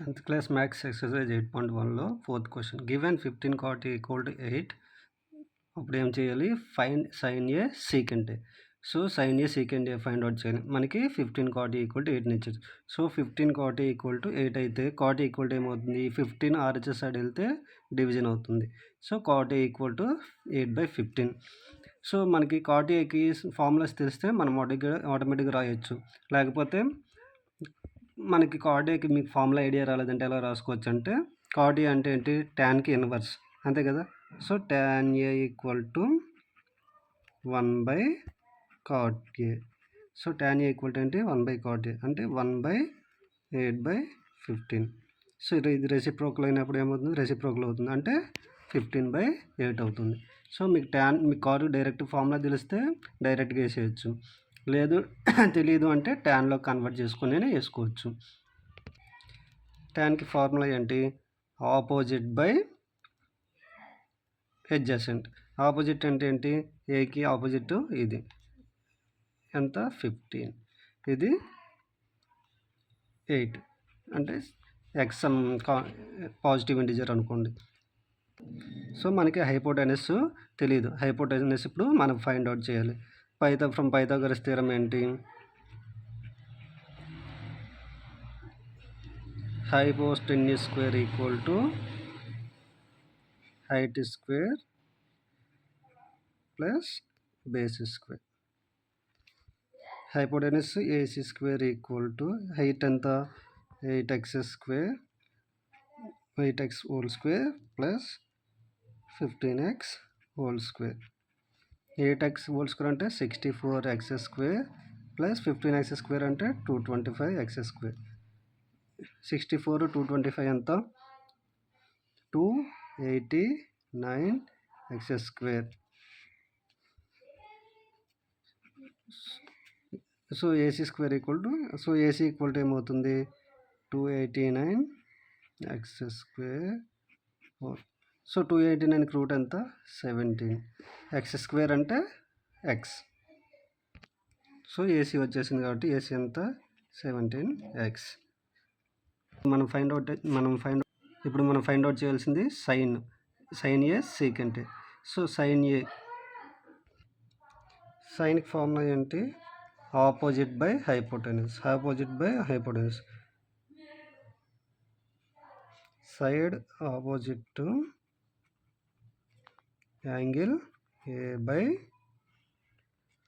10th class maths exercise 8.1లో 4th question given 15 cot A equal to 8 అప్పుడు ఏం చేయాలి find sin A secant A. So sin A secant A find out చేయాలి. మనకి 15 cot A equal to 8 ఇచ్చారు. So 15 cot A equal to 8 అయితే cot A equal to ఏమవుతుంది 15 RHS side వెళ్తే division అవుతుంది. So cot A equal to 8/15. So మనకి cot Aకి formulas తెలిస్తే మనం ఆటోమేటిక్గా రాయొచ్చు. లేకపోతే మనకి cot Aకి మీకు ఫార్ములా ఐడియా రాలేదంటే ఎలా రాసుకోవచ్చు అంటే cot A అంటే ఏంటి ట్యాన్కి ఇన్వర్స్ అంతే కదా. So tan A equal to 1/cot A. So tan A equal to ఏంటి 1/cot A అంటే 1/8/15. సో ఇది రెసిప్రోకల్ అయినప్పుడు ఏమవుతుంది రెసిప్రోకల్ అవుతుంది అంటే 15/8 అవుతుంది. సో మీకు cot డైరెక్ట్ ఫార్ములా తెలిస్తే డైరెక్ట్గా వేసేయచ్చు, లేదు తెలియదు అంటే ట్యాన్లో కన్వర్ట్ చేసుకుని వేసుకోవచ్చు. ట్యాన్కి ఫార్ములా ఏంటి ఆపోజిట్ బై అడ్జసెంట్. ఆపోజిట్ అంటే ఏంటి ఏకి ఆపోజిట్ ఇది ఎంత 15, ఇది 8 అంటే ఎక్స్ పాజిటివ్ ఇంటిజర్ అనుకోండి. సో మనకి హైపోటెనస్ తెలియదు, హైపోటెనస్ ఇప్పుడు మనం ఫైండ్ అవుట్ చేయాలి. ఫ్రమ్ పైథాగరస్ థీరం ఏంటి hypotenuse square equal to height square plus base square. Hypotenuse AC square equal to height ఎంత 8x square 8x whole square plus 15x whole square. 8x whole square అంటే 64x square plus 15x square అంటే 225x square. 64 225 ఎంత 289x square. So AC square equal to AC equal to ఏమవుతుంది 289x square. So 289కి route ఎంత 17. X square అంటే X. So AC వచ్చేసింది కాబట్టి AC ఎంత 17x. ఇప్పుడు మనం ఫైండ్ అవుట్ చేయాల్సింది sin ఏ సీకెంట్ ఏ. సో sin ఏ సైన్కి ఫార్ములా ఏంటి opposite by hypotenuse. Side opposite to angle A by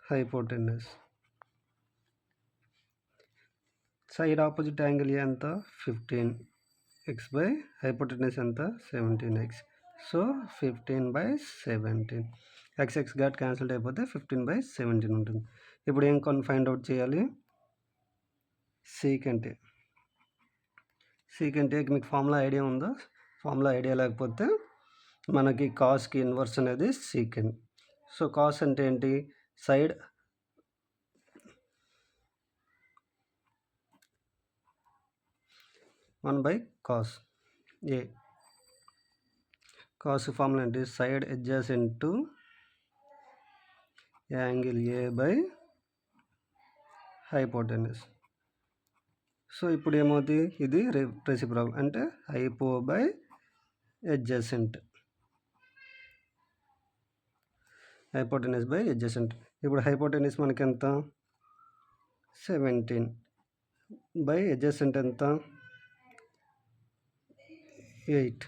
hypotenuse. Side opposite angle A ఎంత 15x బై హైపోటెనస్ ఎంత 17x. So 15/17 X ghat cancel అయిపోతే 15/17 ఉంటుంది. ఇప్పుడు ఏం ఫైండ్ అవుట్ చేయాలి సీకెంట్ ఏకి మీకు ఫార్ములా ఐడియా ఉందా? ఫార్ములా ఐడియా లేకపోతే మనకి కాస్కి ఇన్వర్స్ అనేది సీకెంట్. సో కాస్ అంటే ఏంటి side one by cos A. Cos formula ఏంటి side adjacent to angle A by hypotenuse. So ఇప్పుడు ఏమవుతుంది ఇది రెసిప్రోకల్ అంటే hypo by adjacent, hypotenuse by adjacent. ఇప్పుడు హైపోటెనస్ మనకి ఎంత 17 బై అడ్జసెంట్ ఎంత 8,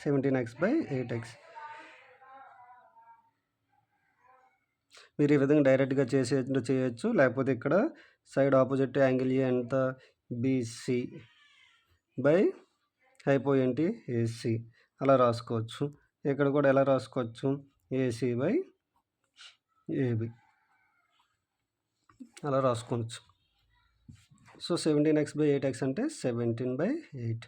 17x బై 8x. మీరు ఈ విధంగా డైరెక్ట్గా చేయొచ్చు, లేకపోతే ఇక్కడ సైడ్ ఆపోజిట్ యాంగిల్ ఏ ఎంత బీసీ బై హైపో ఏంటి ఏసీ అలా రాసుకోవచ్చు. ఇక్కడ కూడా ఎలా రాసుకోవచ్చు ఏసీ బై ఏబి అలా రాసుకోవచ్చు. సో 17x బై 8x అంటే 17/8.